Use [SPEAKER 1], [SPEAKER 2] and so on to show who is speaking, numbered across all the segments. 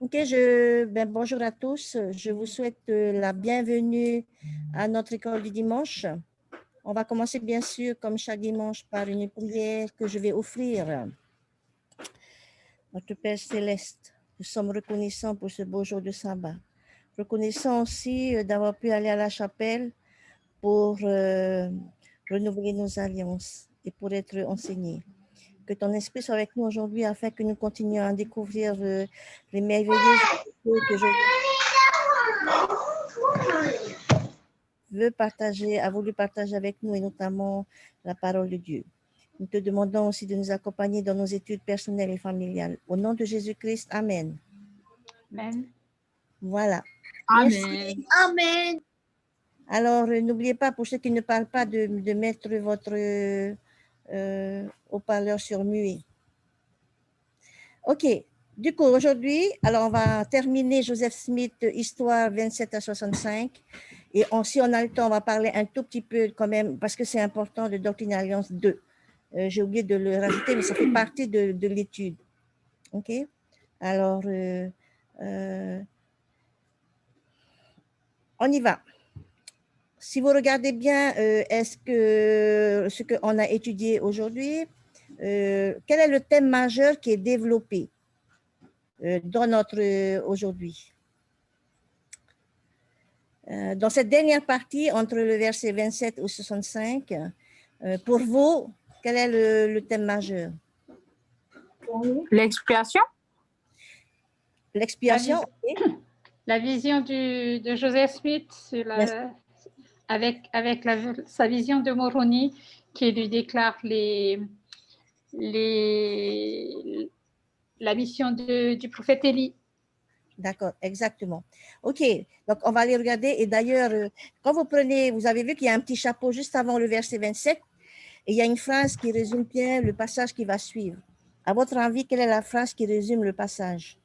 [SPEAKER 1] Ok, bonjour à tous. Je vous souhaite la bienvenue à notre école du dimanche. On va commencer bien sûr, comme chaque dimanche, par une prière que je vais offrir. Notre Père céleste, nous sommes reconnaissants pour ce beau jour de sabbat. Reconnaissants aussi d'avoir pu aller à la chapelle pour renouveler nos alliances et pour être enseignés. Que ton esprit soit avec nous aujourd'hui afin que nous continuions à découvrir les merveilleuses choses que a voulu partager avec nous et notamment la parole de Dieu. Nous te demandons aussi de nous accompagner dans nos études personnelles et familiales. Au nom de Jésus-Christ, Amen.
[SPEAKER 2] Amen.
[SPEAKER 1] Voilà.
[SPEAKER 2] Amen.
[SPEAKER 1] Merci.
[SPEAKER 3] Amen.
[SPEAKER 1] Alors, n'oubliez pas, pour ceux qui ne parlent pas, de mettre votre haut-parleur sur muet. OK. Du coup, aujourd'hui, alors on va terminer Joseph Smith, Histoire 27 à 65. Et si on a le temps, on va parler un tout petit peu quand même, parce que c'est important, de Doctrine et Alliance 2. J'ai oublié de le rajouter, mais ça fait partie de l'étude. OK? Alors, on y va. Si vous regardez bien, est-ce que ce qu'on a étudié aujourd'hui, quel est le thème majeur qui est développé dans notre aujourd'hui? Dans cette dernière partie, entre le verset 27 ou 65, pour vous, quel est le thème majeur?
[SPEAKER 2] L'expiation.
[SPEAKER 1] L'expiation.
[SPEAKER 2] La vision de Joseph Smith sur avec sa vision de Moroni qui lui déclare la mission du prophète Élie.
[SPEAKER 1] D'accord, exactement. OK, donc on va aller regarder. Et d'ailleurs, quand vous avez vu qu'il y a un petit chapeau juste avant le verset 27, et il y a une phrase qui résume bien le passage qui va suivre. À votre avis, quelle est la phrase qui résume le passage?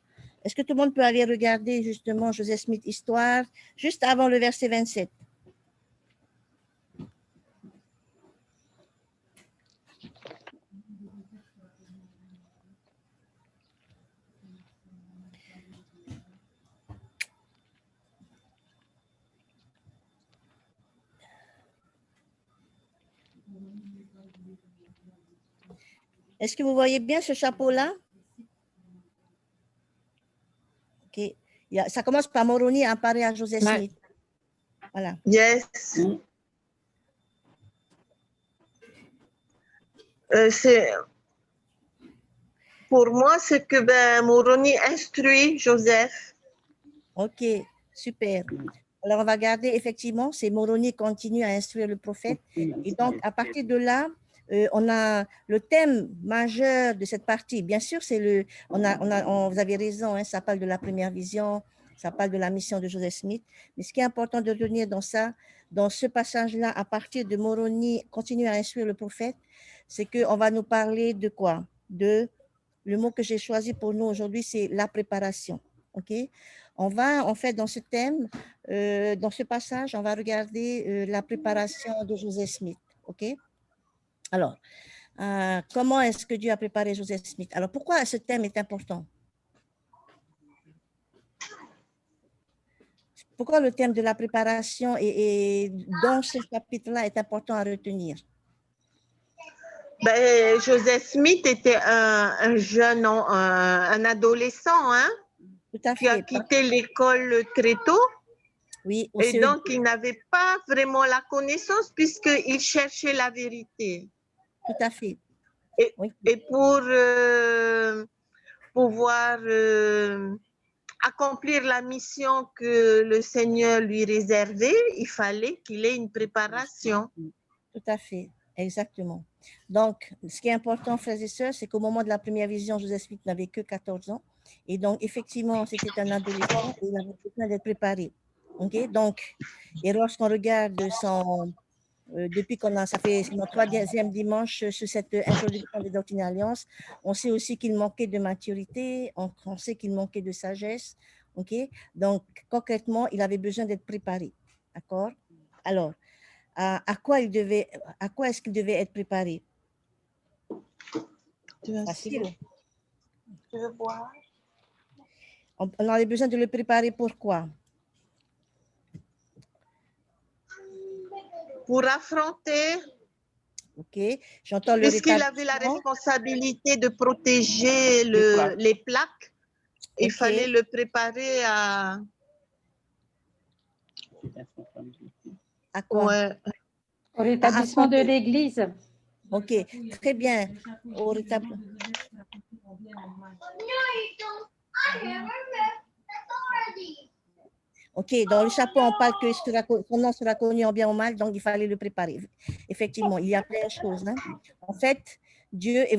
[SPEAKER 1] Est-ce que tout le monde peut aller regarder justement Joseph Smith, Histoire, juste avant le verset 27? Est-ce que vous voyez bien ce chapeau-là? OK. Ça commence par Moroni apparaît à Joseph Smith. Voilà.
[SPEAKER 3] Yes. Pour moi, c'est que Moroni instruit Joseph.
[SPEAKER 1] OK, super. Alors, on va garder, effectivement, c'est Moroni continue à instruire le prophète. Et donc, à partir de là, on a le thème majeur de cette partie. Bien sûr, c'est vous avez raison, hein, ça parle de la première vision, ça parle de la mission de Joseph Smith. Mais ce qui est important de retenir dans ce passage-là, à partir de Moroni continue à instruire le prophète, c'est qu'on va nous parler de quoi? Le mot que j'ai choisi pour nous aujourd'hui, c'est la préparation. OK? On va, en fait, dans ce thème, dans ce passage, on va regarder la préparation de Joseph Smith. OK? Alors, comment est-ce que Dieu a préparé Joseph Smith? Alors, pourquoi ce thème est important? Pourquoi le thème de la préparation et dans ce chapitre-là est important à retenir?
[SPEAKER 3] Joseph Smith était un jeune, un adolescent, hein,
[SPEAKER 1] Tout à
[SPEAKER 3] qui a
[SPEAKER 1] fait.
[SPEAKER 3] quitté l'école très tôt.
[SPEAKER 1] Oui,
[SPEAKER 3] et donc, il n'avait pas vraiment la connaissance puisqu'il cherchait la vérité.
[SPEAKER 1] Tout à fait.
[SPEAKER 3] Et pour pouvoir accomplir la mission que le Seigneur lui réservait, il fallait qu'il ait une préparation.
[SPEAKER 1] Tout à fait, exactement. Donc, ce qui est important, frères et sœurs, c'est qu'au moment de la première vision, Joseph Smith n'avait que 14 ans. Et donc, effectivement, c'était un adolescent et il avait besoin d'être préparé. OK? Donc, et lorsqu'on regarde depuis ça fait notre troisième dimanche sur cette introduction des Doctrines et Alliances, on sait aussi qu'il manquait de maturité, on sait qu'il manquait de sagesse. OK? Donc, concrètement, il avait besoin d'être préparé. D'accord? Alors, à quoi est-ce qu'il devait être préparé? Facile.
[SPEAKER 3] Tu veux boire?
[SPEAKER 1] On avait besoin de le préparer pour quoi?
[SPEAKER 3] Pour affronter,
[SPEAKER 1] Ok, j'entends le
[SPEAKER 3] puisqu'il avait la
[SPEAKER 1] rétablissement.
[SPEAKER 3] responsabilité de protéger les plaques, il
[SPEAKER 1] Ok.
[SPEAKER 3] fallait le préparer à...
[SPEAKER 1] À quoi?
[SPEAKER 3] Ouais.
[SPEAKER 2] Au rétablissement de
[SPEAKER 1] affronter.
[SPEAKER 2] l'Église.
[SPEAKER 1] Ok, très bien. Au rétablissement. Ok, dans le chapeau, on parle que son nom sera connu en bien ou mal, donc il fallait le préparer. Effectivement, il y a plein de choses. Hein. En fait, Dieu, et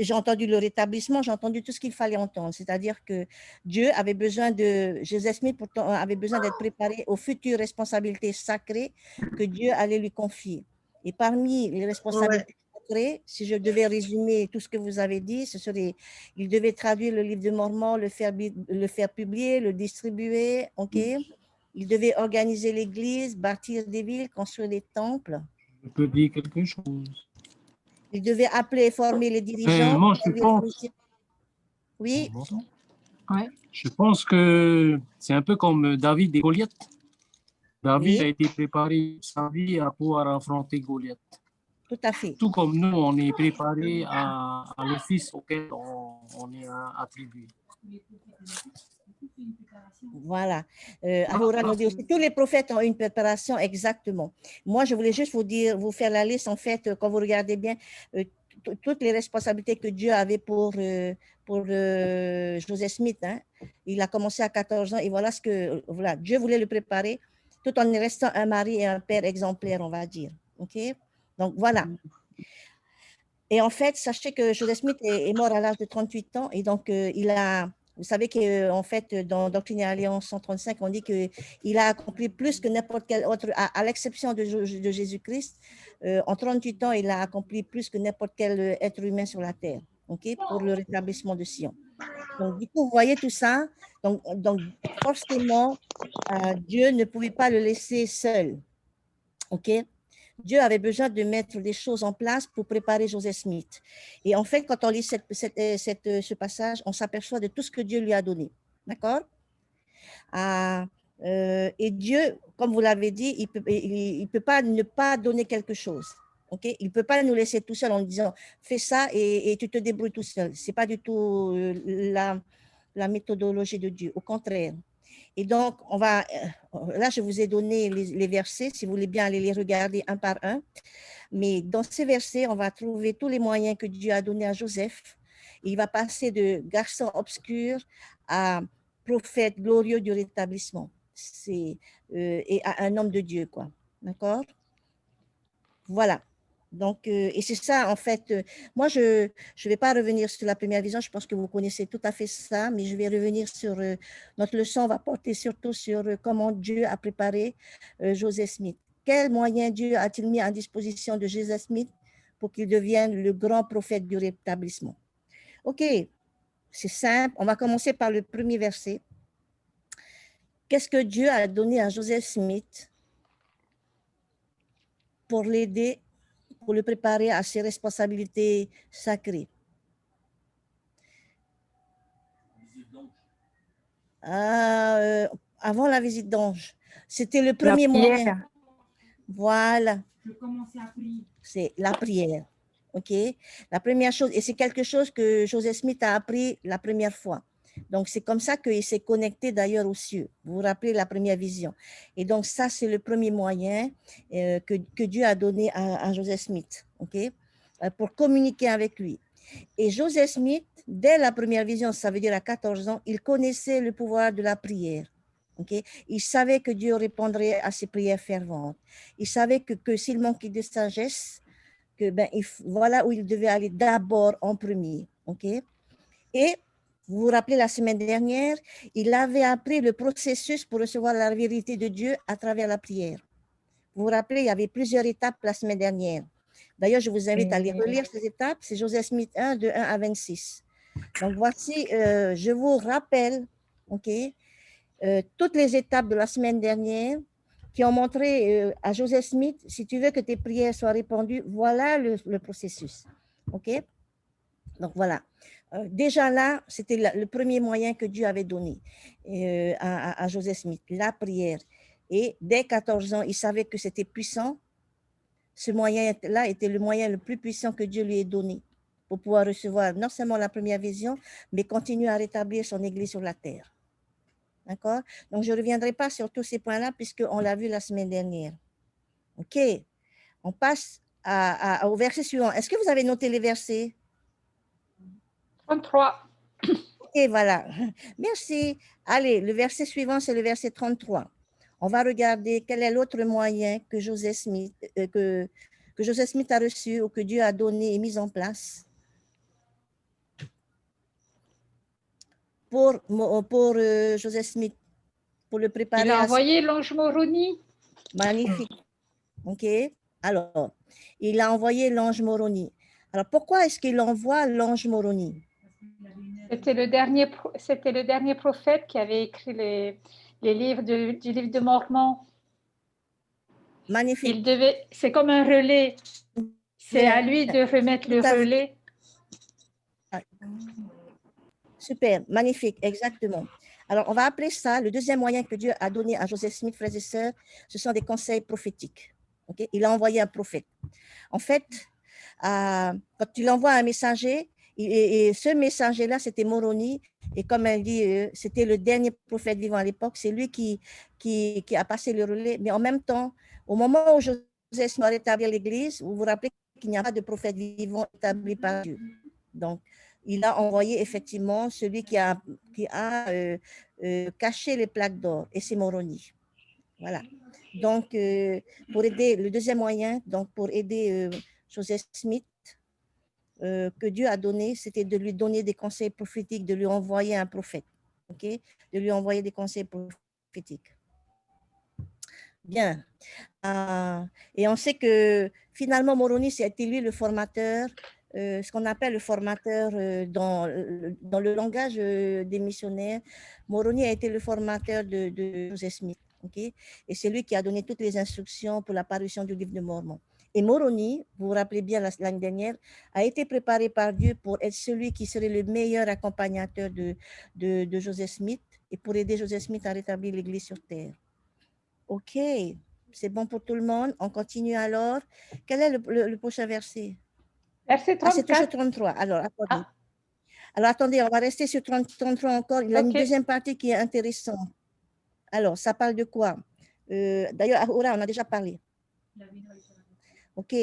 [SPEAKER 1] j'ai entendu le rétablissement, j'ai entendu tout ce qu'il fallait entendre. C'est-à-dire que Dieu avait besoin de, Joseph Smith pourtant avait besoin d'être préparé aux futures responsabilités sacrées que Dieu allait lui confier. Et parmi les responsabilités sacrées, si je devais résumer tout ce que vous avez dit, ce serait, il devait traduire le livre de Mormon, le faire publier, le distribuer, ok? Il devait organiser l'église, bâtir des villes, construire des temples.
[SPEAKER 4] Je peux dire quelque chose.
[SPEAKER 1] Il devait appeler et former les dirigeants.
[SPEAKER 4] Moi, je pense...
[SPEAKER 1] Oui.
[SPEAKER 2] Ouais.
[SPEAKER 4] Je pense que c'est un peu comme David et Goliath. David a été préparé sa vie à pouvoir affronter Goliath.
[SPEAKER 1] Tout à fait.
[SPEAKER 4] Tout comme nous, on est préparé à l'office auquel on est attribué.
[SPEAKER 1] Voilà. Tous les prophètes ont une préparation exactement. Moi, je voulais juste vous faire la liste, en fait, quand vous regardez bien, toutes les responsabilités que Dieu avait pour Joseph Smith. Hein. Il a commencé à 14 ans et voilà ce que Dieu voulait le préparer tout en restant un mari et un père exemplaire, on va dire. OK? Donc, voilà. Et en fait, sachez que Joseph Smith est mort à l'âge de 38 ans et donc vous savez qu'en fait, dans Doctrine et Alliance 135, on dit qu'il a accompli plus que n'importe quel autre, à l'exception de Jésus-Christ, en 38 ans, il a accompli plus que n'importe quel être humain sur la terre, ok, pour le rétablissement de Sion. Donc, du coup, vous voyez tout ça. Donc forcément, Dieu ne pouvait pas le laisser seul, ok. Dieu avait besoin de mettre des choses en place pour préparer Joseph Smith. Et en fait, quand on lit ce passage, on s'aperçoit de tout ce que Dieu lui a donné. D'accord? Et Dieu, comme vous l'avez dit, il peut pas ne pas donner quelque chose. Okay? Il ne peut pas nous laisser tout seul en nous disant « fais ça et tu te débrouilles tout seul ». Ce n'est pas du tout la méthodologie de Dieu. Au contraire. Et donc, là, je vous ai donné les versets, si vous voulez bien aller les regarder un par un. Mais dans ces versets, on va trouver tous les moyens que Dieu a donnés à Joseph. Il va passer de garçon obscur à prophète glorieux du rétablissement. Et à un homme de Dieu, quoi. D'accord? Voilà. Donc, et c'est ça, en fait, moi, je ne vais pas revenir sur la première vision, je pense que vous connaissez tout à fait ça, mais je vais revenir sur, notre leçon va porter surtout sur comment Dieu a préparé Joseph Smith. Quels moyens Dieu a-t-il mis à disposition de Joseph Smith pour qu'il devienne le grand prophète du rétablissement? Ok, c'est simple, on va commencer par le premier verset. Qu'est-ce que Dieu a donné à Joseph Smith pour l'aider, pour le préparer à ses responsabilités sacrées? Avant la visite d'ange, c'était le premier moyen. Voilà. C'est la prière. OK? La première chose, et c'est quelque chose que Joseph Smith a appris la première fois. Donc, c'est comme ça qu'il s'est connecté d'ailleurs aux cieux. Vous vous rappelez la première vision. Et donc, ça, c'est le premier moyen que Dieu a donné à Joseph Smith, OK? Pour communiquer avec lui. Et Joseph Smith, dès la première vision, ça veut dire à 14 ans, il connaissait le pouvoir de la prière. Okay? Il savait que Dieu répondrait à ses prières ferventes. Il savait que s'il manquait de sagesse, voilà où il devait aller d'abord en premier. Okay? Et vous vous rappelez la semaine dernière, il avait appris le processus pour recevoir la vérité de Dieu à travers la prière. Vous vous rappelez, il y avait plusieurs étapes la semaine dernière. D'ailleurs, je vous invite à les relire, ces étapes. C'est Joseph Smith 1, de 1 à 26. Donc, voici, je vous rappelle, toutes les étapes de la semaine dernière qui ont montré à Joseph Smith, si tu veux que tes prières soient répondues, voilà le processus. OK? Donc, voilà. Déjà là, c'était le premier moyen que Dieu avait donné à Joseph Smith, la prière. Et dès 14 ans, il savait que c'était puissant. Ce moyen-là était le moyen le plus puissant que Dieu lui ait donné pour pouvoir recevoir non seulement la première vision, mais continuer à rétablir son Église sur la terre. D'accord? Donc, je ne reviendrai pas sur tous ces points-là puisqu'on l'a vu la semaine dernière. OK. On passe au verset suivant. Est-ce que vous avez noté les versets?
[SPEAKER 2] 33.
[SPEAKER 1] OK, voilà. Merci. Allez, le verset suivant, c'est le verset 33. On va regarder quel est l'autre moyen que Joseph Smith, que Joseph Smith a reçu ou que Dieu a donné et mis en place pour Joseph Smith, pour le préparer.
[SPEAKER 2] Il a envoyé l'ange Moroni.
[SPEAKER 1] Magnifique. OK. Alors, il a envoyé l'ange Moroni. Alors, pourquoi est-ce qu'il envoie l'ange Moroni?
[SPEAKER 2] C'était le dernier prophète qui avait écrit les livres du livre de Mormon.
[SPEAKER 1] Magnifique.
[SPEAKER 2] C'est comme un relais. C'est à lui de remettre le relais.
[SPEAKER 1] Super, magnifique, exactement. Alors, on va appeler ça le deuxième moyen que Dieu a donné à Joseph Smith, frères et sœurs, ce sont des conseils prophétiques. Okay? Il a envoyé un prophète. En fait, quand il envoie un messager, et ce messager-là, c'était Moroni, et comme elle dit, c'était le dernier prophète vivant à l'époque, c'est lui qui a passé le relais, mais en même temps, au moment où Joseph Smith va rétablir l'Église, vous vous rappelez qu'il n'y a pas de prophète vivant établi par Dieu. Donc, il a envoyé effectivement celui qui a caché les plaques d'or, et c'est Moroni. Voilà. Donc, pour aider, le deuxième moyen, donc pour aider Joseph Smith, que Dieu a donné, c'était de lui donner des conseils prophétiques, de lui envoyer un prophète, ok? De lui envoyer des conseils prophétiques. Bien. Et on sait que finalement, Moroni, c'était lui le formateur, ce qu'on appelle le formateur dans le langage des missionnaires. Moroni a été le formateur de Joseph Smith, ok? Et c'est lui qui a donné toutes les instructions pour la parution du livre de Mormon. Et Moroni, vous vous rappelez bien l'année dernière, a été préparé par Dieu pour être celui qui serait le meilleur accompagnateur de Joseph Smith et pour aider Joseph Smith à rétablir l'Église sur terre. OK, c'est bon pour tout le monde. On continue alors. Quel est le prochain verset?
[SPEAKER 2] Verset 34.
[SPEAKER 1] C'est toujours 33. Alors, attendez. Alors, attendez, on va rester sur 33 encore. Il y a une deuxième partie qui est intéressante. Alors, ça parle de quoi? D'ailleurs, Aura, on a déjà parlé. OK.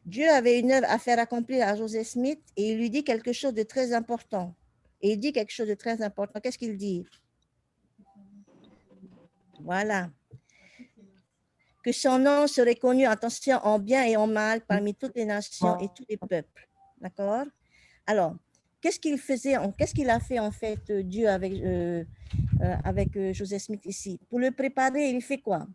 [SPEAKER 1] Dieu avait une œuvre à faire accomplir à Joseph Smith et il lui dit quelque chose de très important. Et il dit quelque chose de très important. Qu'est-ce qu'il dit? Voilà. Que son nom serait connu, attention, en bien et en mal parmi toutes les nations et tous les peuples. D'accord? Alors, qu'est-ce qu'il faisait, qu'est-ce qu'il a fait en fait Dieu avec Joseph Smith ici? Pour le préparer, il fait quoi?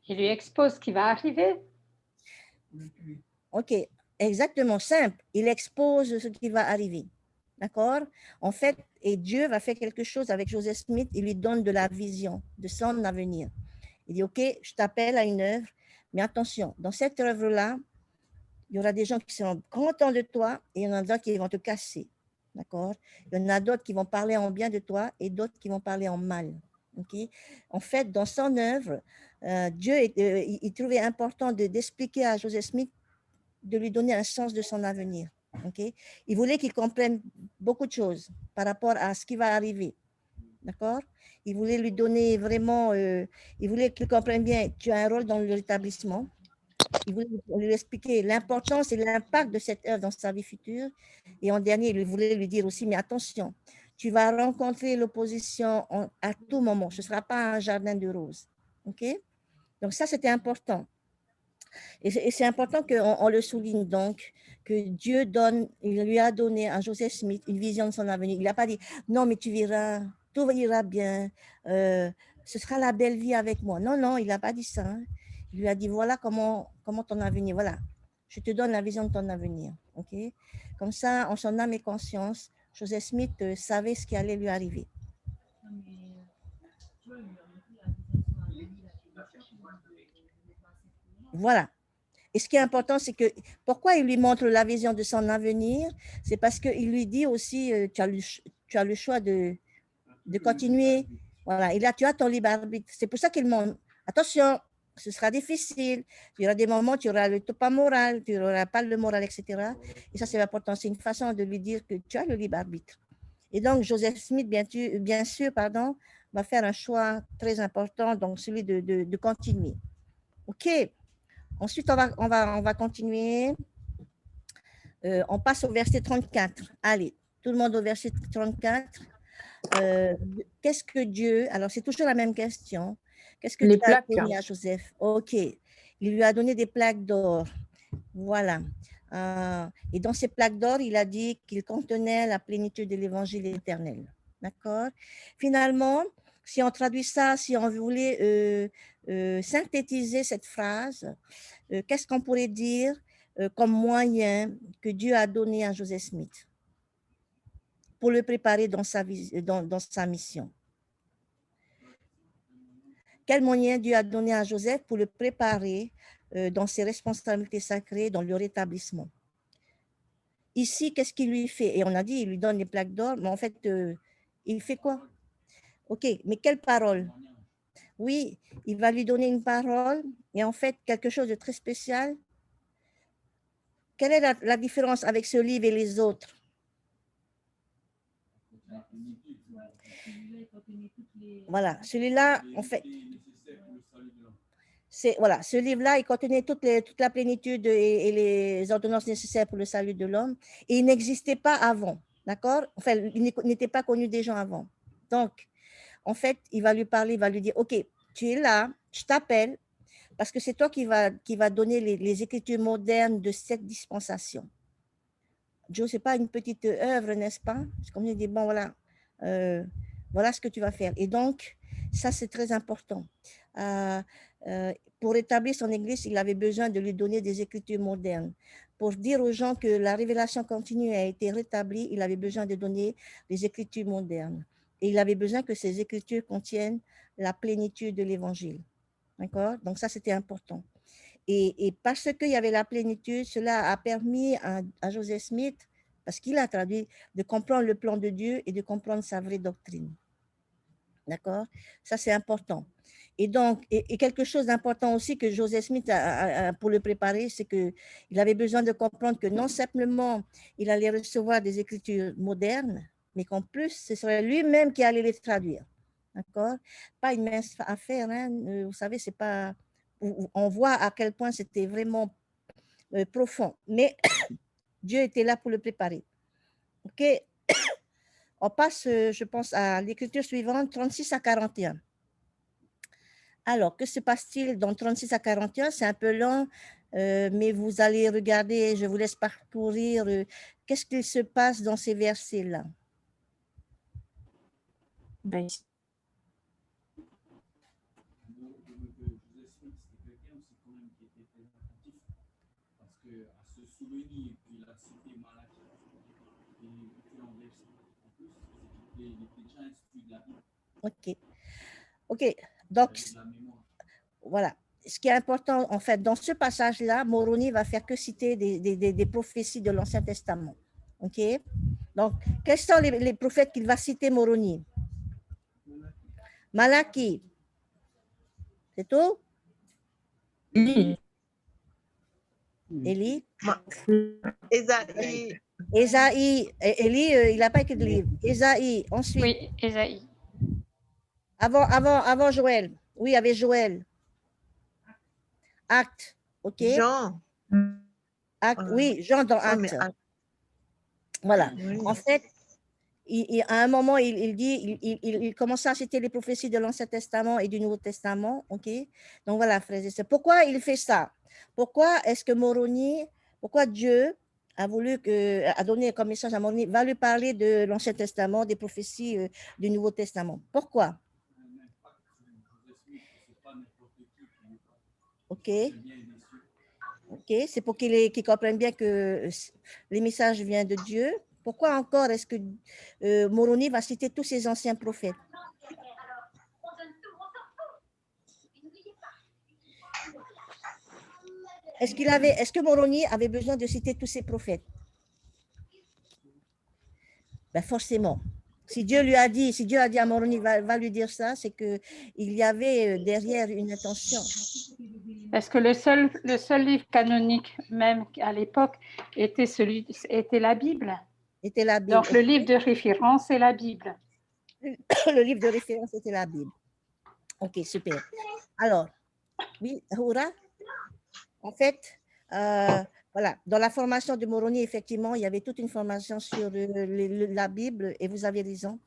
[SPEAKER 2] Il lui expose ce qui va arriver.
[SPEAKER 1] OK, exactement, simple. Il expose ce qui va arriver. D'accord? En fait, et Dieu va faire quelque chose avec Joseph Smith, il lui donne de la vision de son avenir. Il dit, OK, je t'appelle à une œuvre, mais attention, dans cette œuvre-là, il y aura des gens qui seront contents de toi et il y en a d'autres qui vont te casser. D'accord? Il y en a d'autres qui vont parler en bien de toi et d'autres qui vont parler en mal. Okay? En fait, dans son œuvre, Dieu, il trouvait important d'expliquer à Joseph Smith, de lui donner un sens de son avenir. Okay? Il voulait qu'il comprenne beaucoup de choses par rapport à ce qui va arriver. D'accord? Il voulait lui donner vraiment, il voulait qu'il comprenne bien, tu as un rôle dans le rétablissement. Il voulait lui expliquer l'importance et l'impact de cette œuvre dans sa vie future. Et en dernier, il voulait lui dire aussi, mais attention, tu vas rencontrer l'opposition à tout moment. Ce ne sera pas un jardin de roses. OK? Donc ça, c'était important. Et c'est important qu'on le souligne donc, que Dieu donne, il lui a donné à Joseph Smith une vision de son avenir. Il n'a pas dit, non, mais tu verras, tout ira bien, ce sera la belle vie avec moi. Non, non, il n'a pas dit ça. Hein. Il lui a dit, voilà comment ton avenir, voilà, je te donne la vision de ton avenir. Ok? Comme ça, en son âme et conscience, Joseph Smith savait ce qui allait lui arriver. Voilà. Et ce qui est important, c'est que pourquoi il lui montre la vision de son avenir, c'est parce qu'il lui dit aussi, tu as le choix de continuer. Voilà, et là, tu as ton libre arbitre. C'est pour ça qu'il montre, attention, ce sera difficile. Il y aura des moments, tu auras le pas moral, tu n'auras pas le moral, etc. Et ça, c'est important. C'est une façon de lui dire que tu as le libre arbitre. Et donc, Joseph Smith, bien sûr, va faire un choix très important, donc celui de continuer. OK. Ensuite, on va continuer. On passe au verset 34. Allez, tout le monde au verset 34. Qu'est-ce que Dieu, alors c'est toujours la même question, qu'est-ce que
[SPEAKER 5] Les
[SPEAKER 1] Dieu a
[SPEAKER 5] plaques.
[SPEAKER 1] donné à Joseph? OK, il lui a donné des plaques d'or. Voilà. Et dans ces plaques d'or, il a dit qu'il contenait la plénitude de l'évangile éternel. D'accord? Finalement, si on traduit ça, si on voulait synthétiser cette phrase, qu'est-ce qu'on pourrait dire comme moyen que Dieu a donné à Joseph Smith pour le préparer dans sa mission? Quel moyen Dieu a donné à Joseph pour le préparer dans ses responsabilités sacrées, dans le rétablissement? Ici, qu'est-ce qu'il lui fait? Et on a dit, il lui donne les plaques d'or, mais en fait, il fait quoi? OK, mais quelle parole? Oui, il va lui donner une parole et en fait, quelque chose de très spécial. Quelle est la différence avec ce livre et les autres? Voilà, celui-là, en fait, voilà, ce livre-là, il contenait toute la plénitude et les ordonnances nécessaires pour le salut de l'homme. Et il n'existait pas avant, d'accord? Enfin, il n'était pas connu des gens avant. Donc, en fait, il va lui parler, il va lui dire, OK, tu es là, je t'appelle, parce que c'est toi qui va donner les écritures modernes de cette dispensation. Joe, ce n'est pas une petite œuvre, n'est-ce pas? C'est comme il dit, bon, voilà, voilà ce que tu vas faire. Et donc, ça, c'est très important. Pour établir son église, il avait besoin de lui donner des écritures modernes. Pour dire aux gens que la révélation continue a été rétablie, il avait besoin de donner des écritures modernes. Et il avait besoin que ces écritures contiennent la plénitude de l'évangile. D'accord? Donc, ça, c'était important. Et parce qu'il y avait la plénitude, cela a permis à Joseph Smith, parce qu'il a traduit, de comprendre le plan de Dieu et de comprendre sa vraie doctrine. D'accord? Ça, c'est important. Et donc, et quelque chose d'important aussi que Joseph Smith pour le préparer, c'est qu'il avait besoin de comprendre que non simplement il allait recevoir des écritures modernes, mais qu'en plus, ce serait lui-même qui allait les traduire. D'accord? Pas une mince affaire, hein? Vous savez, c'est pas... On voit à quel point c'était vraiment profond. Mais Dieu était là pour le préparer. OK? On passe, je pense, à l'écriture suivante, 36 à 41. Alors, que se passe-t-il dans 36 à 41? C'est un peu long, mais vous allez regarder, je vous laisse parcourir. Qu'est-ce qu'il se passe dans ces versets-là?
[SPEAKER 5] Ben,
[SPEAKER 1] OK. OK. Donc, voilà. Ce qui est important, en fait, dans ce passage-là, Moroni va faire que citer des prophéties de l'Ancien Testament. OK? Donc, quels sont les prophètes qu'il va citer, Moroni? Malachie. C'est tout? Élie?
[SPEAKER 3] Ésaïe.
[SPEAKER 1] Ésaïe. Élie, il n'a pas écrit de livre. Ésaïe. Ensuite.
[SPEAKER 2] Oui, Ésaïe.
[SPEAKER 1] Avant Joël. Oui, il y avait Joël. Acte. OK?
[SPEAKER 3] Jean.
[SPEAKER 1] Acte. Oui, Jean dans Acte. Voilà.
[SPEAKER 3] Oui.
[SPEAKER 1] En fait, à un moment, il commence à citer les prophéties de l'Ancien Testament et du Nouveau Testament. OK? Donc voilà, frères et sœurs. Pourquoi il fait ça? Pourquoi est-ce que Moroni, pourquoi Dieu a donné comme message à Moroni, va lui parler de l'Ancien Testament, des prophéties du Nouveau Testament? Pourquoi? OK. OK, c'est pour qu'ils comprennent bien que les messages viennent de Dieu. Pourquoi encore est-ce que Moroni va citer tous ces anciens prophètes? Est-ce que Moroni avait besoin de citer tous ses prophètes? Ben forcément. Si Dieu a dit à Moroni, va lui dire ça, c'est qu'il y avait derrière une intention.
[SPEAKER 2] Parce que le seul livre canonique, même à l'époque, était la Bible.
[SPEAKER 1] Était la Bible.
[SPEAKER 2] Donc, le livre de référence, c'est la Bible.
[SPEAKER 1] Le livre de référence était la Bible. Ok, super. Alors, oui, Houra, en fait, voilà, dans la formation de Moroni, effectivement, il y avait toute une formation sur la Bible, et vous avez raison.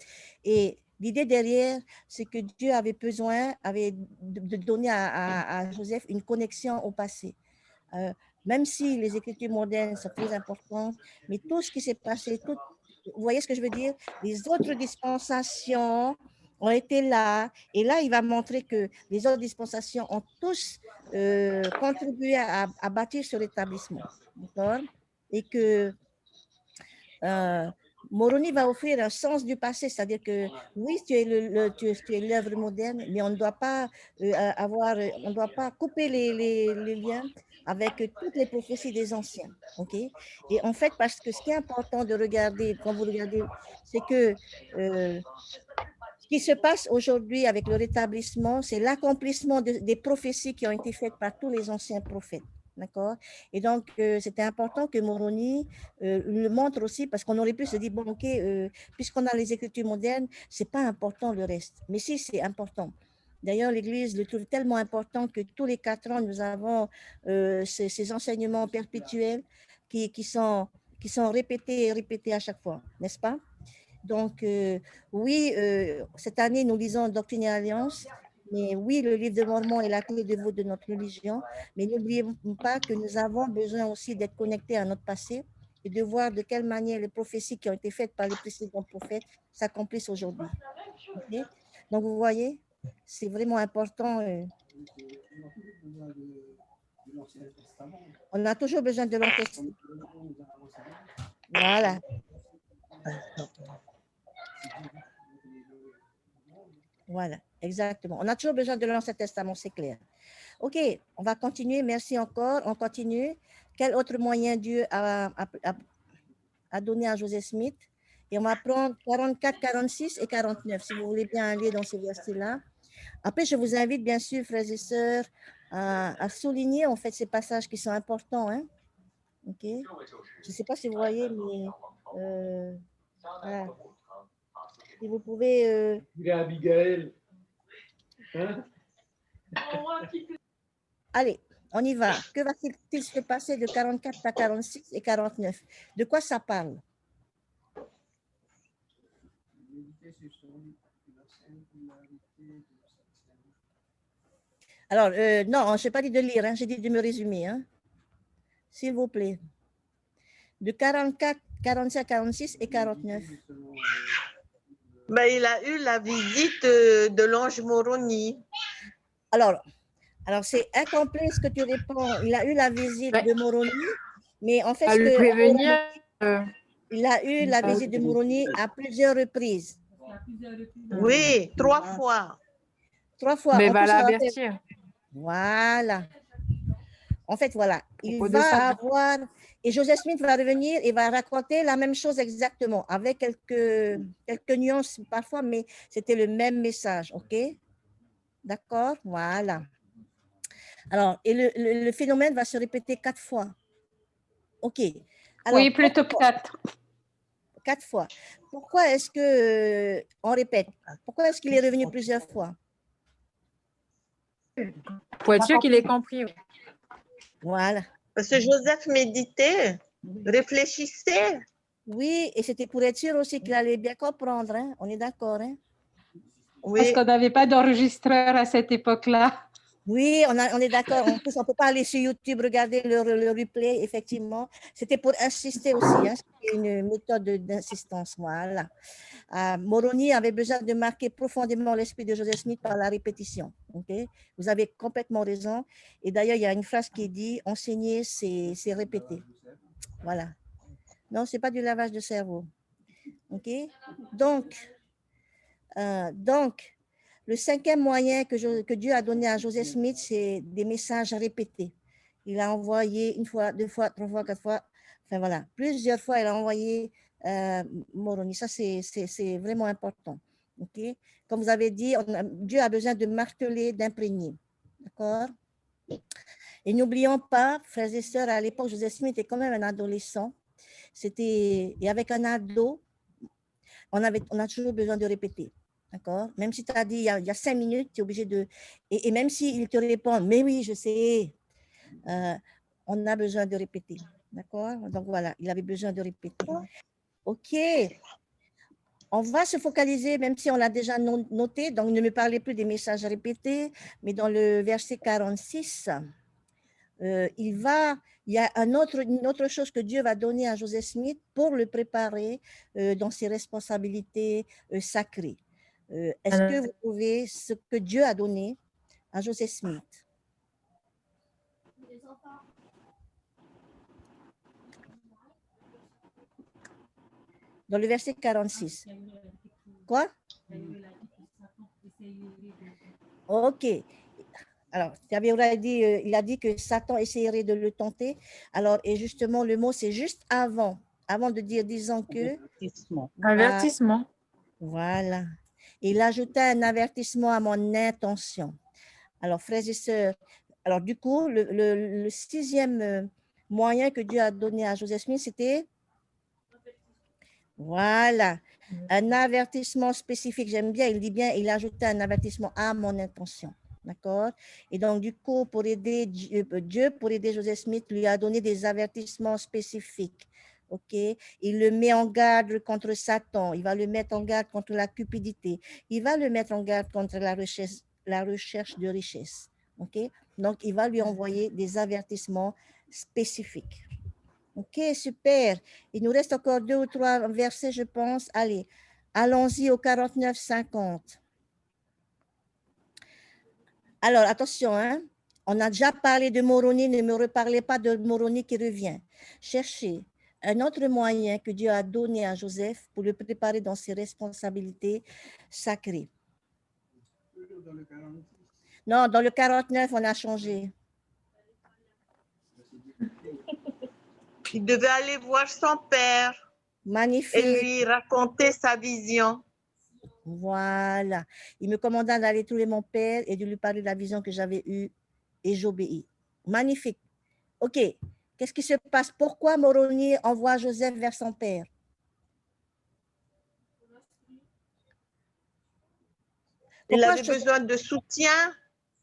[SPEAKER 1] Et l'idée derrière, c'est que Dieu avait besoin de donner à Joseph une connexion au passé. Même si les Écritures modernes sont très importantes, mais tout ce qui s'est passé, vous voyez ce que je veux dire? Les autres dispensations ont été là, et là, il va montrer que les autres dispensations ont tous contribué à bâtir sur l'établissement, d'accord? Et que Moroni va offrir un sens du passé, c'est-à-dire que oui, tu es l'œuvre moderne, mais on ne doit pas on ne doit pas couper les liens avec toutes les prophéties des anciens, ok? Et en fait, parce que ce qui est important de regarder, quand vous regardez, c'est que ce qui se passe aujourd'hui avec le rétablissement, c'est l'accomplissement des prophéties qui ont été faites par tous les anciens prophètes. D'accord? Et donc, c'était important que Moroni le montre aussi, parce qu'on aurait pu se dire, bon, ok, puisqu'on a les Écritures modernes, c'est pas important le reste. Mais si, c'est important. D'ailleurs, l'Église le trouve tellement important que tous les 4 ans, nous avons ces enseignements perpétuels qui sont répétés et répétés à chaque fois, n'est-ce pas? Donc, oui, cette année, nous lisons Doctrine et Alliance, mais oui, le livre de Mormon est la clé de voûte de notre religion, mais n'oublions pas que nous avons besoin aussi d'être connectés à notre passé et de voir de quelle manière les prophéties qui ont été faites par les précédents prophètes s'accomplissent aujourd'hui. Okay? Donc, vous voyez, c'est vraiment important. On a toujours besoin de l'Ancien Testament. Voilà. Voilà, exactement. On a toujours besoin de l'Ancien Testament, c'est clair. OK, on va continuer. Merci encore. On continue. Quel autre moyen Dieu a donné à Joseph Smith? Et on va prendre 44, 46 et 49, si vous voulez bien aller dans ces versets-là. Après, je vous invite, bien sûr, frères et sœurs, à souligner en fait ces passages qui sont importants. Hein? OK. Je ne sais pas si vous voyez, mais voilà. Si vous pouvez...
[SPEAKER 5] Abigail. Hein?
[SPEAKER 1] Allez, on y va. Que va-t-il se passer de 44 à 46 et 49? De quoi ça parle? Alors, non, je n'ai pas dit de lire, hein, j'ai dit de me résumer. Hein. S'il vous plaît. De 44, 45, 46 et 49.
[SPEAKER 3] Ben, il a eu la visite de l'ange Moroni.
[SPEAKER 1] Alors c'est incomplet ce que tu réponds. Il a eu la visite de Moroni, mais en fait, il a eu la visite de Moroni à plusieurs reprises.
[SPEAKER 3] Oui, 3 fois.
[SPEAKER 1] 3 fois.
[SPEAKER 6] Mais va l'avertir.
[SPEAKER 1] Voilà. En fait, voilà. Il va avoir... Et Joseph Smith va revenir et va raconter la même chose exactement, avec quelques nuances parfois, mais c'était le même message, OK? D'accord? Voilà. Alors, et le phénomène va se répéter 4 fois. OK. Alors,
[SPEAKER 2] oui, plutôt 4.
[SPEAKER 1] 4 fois. Pourquoi est-ce que, on répète, pourquoi est-ce qu'il est revenu plusieurs fois?
[SPEAKER 6] Pour être sûr qu'il ait compris.
[SPEAKER 1] Voilà.
[SPEAKER 3] Parce que Joseph méditait, réfléchissait.
[SPEAKER 1] Oui, et c'était pour être sûr aussi qu'il allait bien comprendre. Hein? On est d'accord. Hein?
[SPEAKER 3] Oui.
[SPEAKER 2] Parce qu'on n'avait pas d'enregistreur à cette époque-là.
[SPEAKER 1] Oui, on est d'accord. En plus, on ne peut pas aller sur YouTube regarder le replay, effectivement. C'était pour insister aussi. Hein? C'était une méthode d'insistance. Voilà. Moroni avait besoin de marquer profondément l'esprit de Joseph Smith par la répétition. Okay? Vous avez complètement raison. Et d'ailleurs, il y a une phrase qui dit « enseigner, c'est répéter ». Voilà. Non, ce n'est pas du lavage de cerveau. OK? Donc, le 5e moyen que Dieu a donné à Joseph Smith, c'est des messages répétés. Il a envoyé une fois, deux fois, trois fois, quatre fois. Enfin voilà, plusieurs fois, il a envoyé Moroni. Ça, c'est vraiment important. Ok. Comme vous avez dit, Dieu a besoin de marteler, d'imprégner. D'accord. Et n'oublions pas, frères et sœurs, à l'époque, Joseph Smith était quand même un adolescent. Et avec un ado, on a toujours besoin de répéter. D'accord. Même si tu as dit il y a 5 minutes, tu es obligé de. Et même s'il te répond, mais oui, je sais, on a besoin de répéter. D'accord. Donc voilà, il avait besoin de répéter. OK. On va se focaliser, même si on l'a déjà noté, donc ne me parlez plus des messages répétés, mais dans le verset 46, il y a une autre chose que Dieu va donner à Joseph Smith pour le préparer dans ses responsabilités sacrées. Est-ce que vous trouvez ce que Dieu a donné à Joseph Smith? Dans le verset 46. Quoi? OK. Alors, il a dit que Satan essayerait de le tenter. Alors, et justement, le mot, c'est juste avant de dire, disant que…
[SPEAKER 6] Avertissement.
[SPEAKER 1] Voilà. Il ajouta un avertissement à mon intention. Alors, frères et sœurs, alors du coup, le sixième moyen que Dieu a donné à Joseph Smith, c'était… Voilà, un avertissement spécifique. J'aime bien, il dit bien, il ajouta un avertissement à mon intention. D'accord? Et donc, du coup, pour aider Dieu, pour aider Joseph Smith, lui a donné des avertissements spécifiques. OK? Il le met en garde contre Satan. Il va le mettre en garde contre la cupidité. Il va le mettre en garde contre la recherche de richesse. OK? Donc, il va lui envoyer des avertissements spécifiques. OK, super. Il nous reste encore 2 ou 3 versets, je pense. Allez, allons-y au 49-50. Alors, attention, hein? On a déjà parlé de Moroni, ne me reparlez pas de Moroni qui revient. Cherchez un autre moyen que Dieu a donné à Joseph pour le préparer dans ses responsabilités sacrées. Non, dans le 49, on a changé.
[SPEAKER 3] Il devait aller voir son père.
[SPEAKER 1] Magnifique.
[SPEAKER 3] Et lui raconter sa vision.
[SPEAKER 1] Voilà. Il me commanda d'aller trouver mon père et de lui parler de la vision que j'avais eue et j'obéis. Magnifique. OK. Qu'est-ce qui se passe? Pourquoi Moroni envoie Joseph vers son père?
[SPEAKER 3] Il avait besoin de soutien.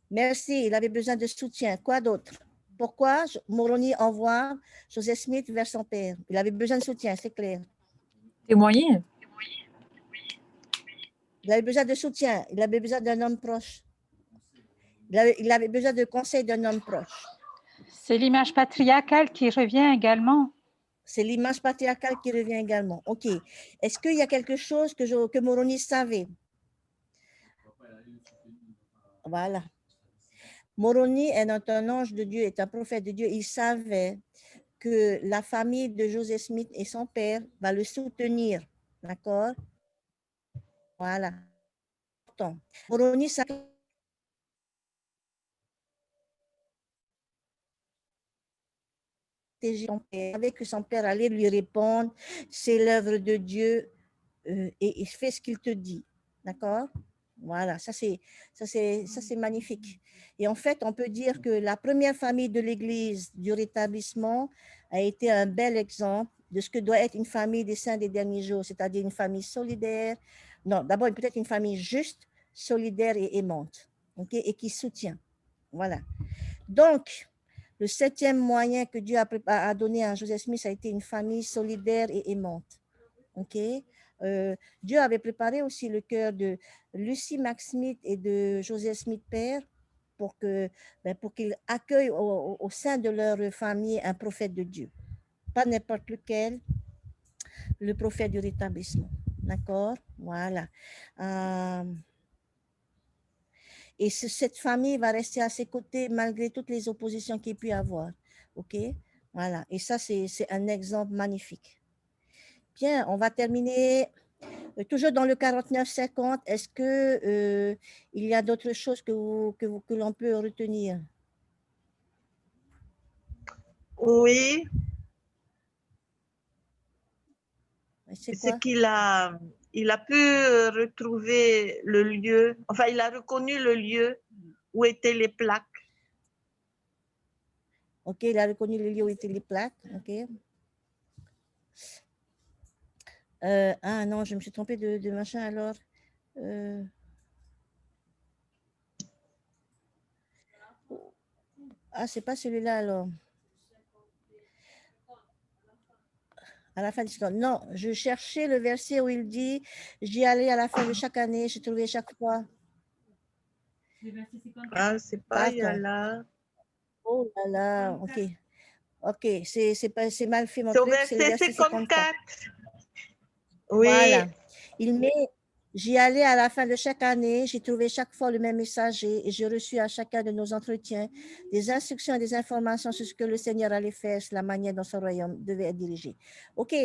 [SPEAKER 1] Merci, il avait besoin de soutien. Quoi d'autre? Pourquoi Moroni envoie Joseph Smith vers son père? Il avait besoin de soutien, c'est clair.
[SPEAKER 6] Témoigner.
[SPEAKER 1] Il avait besoin de soutien, il avait besoin d'un homme proche. Il avait besoin de conseil d'un homme proche.
[SPEAKER 2] C'est l'image patriarcale qui revient également.
[SPEAKER 1] C'est l'image patriarcale qui revient également. OK. Est-ce qu'il y a quelque chose que Moroni savait? Voilà. Moroni est un ange de Dieu, est un prophète de Dieu. Il savait que la famille de Joseph Smith et son père va le soutenir. D'accord? Voilà. Moroni savait que son père allait lui répondre, c'est l'œuvre de Dieu et il fait ce qu'il te dit. D'accord? Voilà, ça c'est magnifique. Et en fait, on peut dire que la première famille de l'Église du rétablissement a été un bel exemple de ce que doit être une famille des saints des derniers jours, c'est-à-dire une famille solidaire, non, d'abord peut-être une famille juste, solidaire et aimante, okay, et qui soutient. Voilà. Donc, le 7e moyen que Dieu a donné à Joseph Smith a été une famille solidaire et aimante. OK? Dieu avait préparé aussi le cœur de Lucy Mack Smith et de Joseph Smith père pour qu'ils accueillent au sein de leur famille un prophète de Dieu. Pas n'importe lequel, le prophète du rétablissement. D'accord? Voilà. Et cette famille va rester à ses côtés malgré toutes les oppositions qu'il peut y avoir. OK? Voilà. Et ça, c'est un exemple magnifique. Bien, on va terminer toujours dans le 49-50. Est-ce que il y a d'autres choses que l'on peut retenir?
[SPEAKER 3] Oui,
[SPEAKER 1] C'est
[SPEAKER 3] c'est
[SPEAKER 1] quoi?
[SPEAKER 3] qu'il a, il a pu retrouver le lieu, enfin, il a reconnu le lieu où étaient les plaques.
[SPEAKER 1] Ok, il a reconnu le lieu où étaient les plaques. Ok. Ah non, je me suis trompée de machin alors. Ah, c'est pas celui-là alors. À la fin du cycle. Non, je cherchais le verset où il dit j'y allais à la fin de chaque année, j'ai trouvé chaque fois.
[SPEAKER 3] Ah, c'est pas, il y a
[SPEAKER 1] Attends.
[SPEAKER 3] là.
[SPEAKER 1] Oh là là, ok. Ok, c'est mal fait mon
[SPEAKER 3] C'est au
[SPEAKER 1] truc, c'est le
[SPEAKER 3] verset
[SPEAKER 1] verset 54.
[SPEAKER 3] 54. Oui.
[SPEAKER 1] Voilà. Il met j'y allais à la fin de chaque année, j'ai trouvé chaque fois le même messager et j'ai reçu à chacun de nos entretiens des instructions et des informations sur ce que le Seigneur allait faire, sur la manière dont son royaume devait être dirigé. Ok,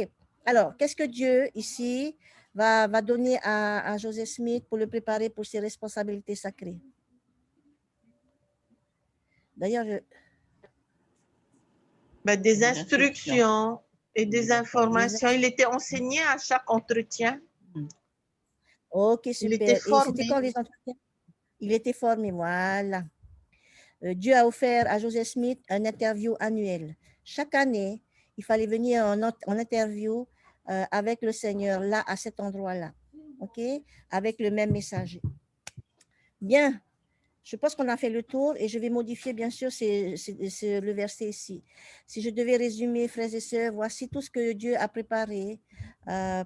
[SPEAKER 1] alors qu'est-ce que Dieu ici va donner à Joseph Smith pour le préparer pour ses responsabilités sacrées? D'ailleurs,
[SPEAKER 3] Ben, des instructions et des informations. Il était enseigné à chaque entretien.
[SPEAKER 1] ok,
[SPEAKER 3] Il
[SPEAKER 1] super.
[SPEAKER 3] était
[SPEAKER 1] Et c'était
[SPEAKER 3] formé.
[SPEAKER 1] quand les entretiens? Il était formé, voilà. Dieu a offert à Joseph Smith un interview annuel. Chaque année, il fallait venir en interview avec le Seigneur, là, à cet endroit-là, ok, avec le même messager. Bien, je pense qu'on a fait le tour et je vais modifier, bien sûr, c'est le verset ici. Si je devais résumer, frères et sœurs, voici tout ce que Dieu a préparé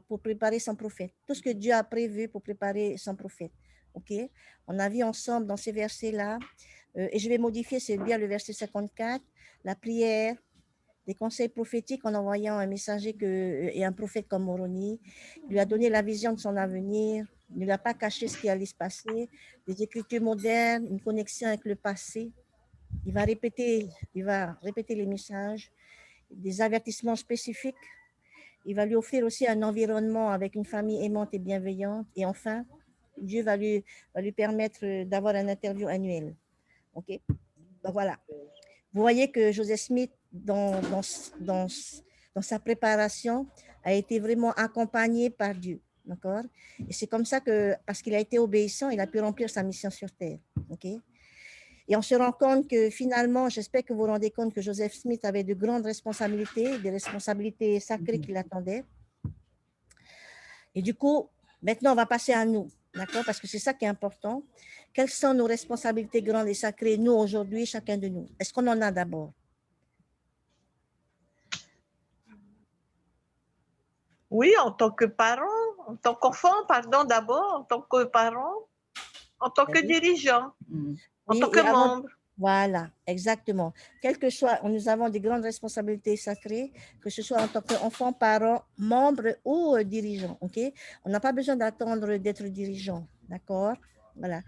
[SPEAKER 1] pour préparer son prophète, tout ce que Dieu a prévu pour préparer son prophète. Ok, on a vu ensemble dans ces versets-là, et je vais modifier, c'est bien le verset 54, la prière, des conseils prophétiques en envoyant un messager et un prophète comme Moroni. Il lui a donné la vision de son avenir, il ne lui a pas caché ce qui allait se passer, des écritures modernes, une connexion avec le passé. Il va répéter les messages, des avertissements spécifiques. Il va lui offrir aussi un environnement avec une famille aimante et bienveillante. Et enfin, Dieu va lui permettre d'avoir un interview annuel. OK? Donc voilà. Vous voyez que Joseph Smith, dans sa préparation, a été vraiment accompagné par Dieu. D'accord? Et c'est comme ça que, parce qu'il a été obéissant, il a pu remplir sa mission sur terre. OK? Et on se rend compte que finalement, j'espère que vous vous rendez compte que Joseph Smith avait de grandes responsabilités, des responsabilités sacrées qui l'attendaient. Et du coup, maintenant, on va passer à nous, d'accord? Parce que c'est ça qui est important. Quelles sont nos responsabilités grandes et sacrées, nous, aujourd'hui, chacun de nous? Est-ce qu'on en a d'abord?
[SPEAKER 3] Oui, en tant que parent, en tant qu'enfant, pardon, d'abord, en tant que parent, en tant que dirigeant, en
[SPEAKER 1] Oui,
[SPEAKER 3] tant
[SPEAKER 1] et
[SPEAKER 3] que
[SPEAKER 1] avant,
[SPEAKER 3] membre.
[SPEAKER 1] voilà, exactement. Quel que soit, nous avons des grandes responsabilités sacrées, que ce soit en tant qu'enfant, parent, membre ou dirigeant, ok? On n'a pas besoin d'attendre d'être dirigeant, d'accord? Voilà.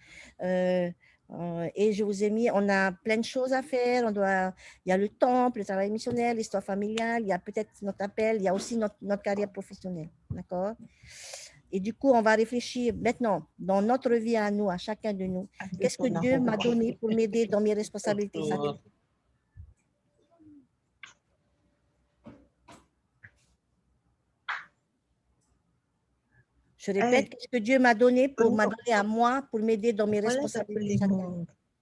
[SPEAKER 1] Et je vous ai mis, on a plein de choses à faire. Il y a le temple, le travail missionnaire, l'histoire familiale, il y a peut-être notre appel, il y a aussi notre carrière professionnelle, d'accord? Et du coup, on va réfléchir maintenant dans notre vie à nous, à chacun de nous. Qu'est-ce que Dieu m'a donné pour m'aider dans mes responsabilités sacrées? Je répète, qu'est-ce que Dieu m'a donné à moi pour m'aider dans mes responsabilités sacrées?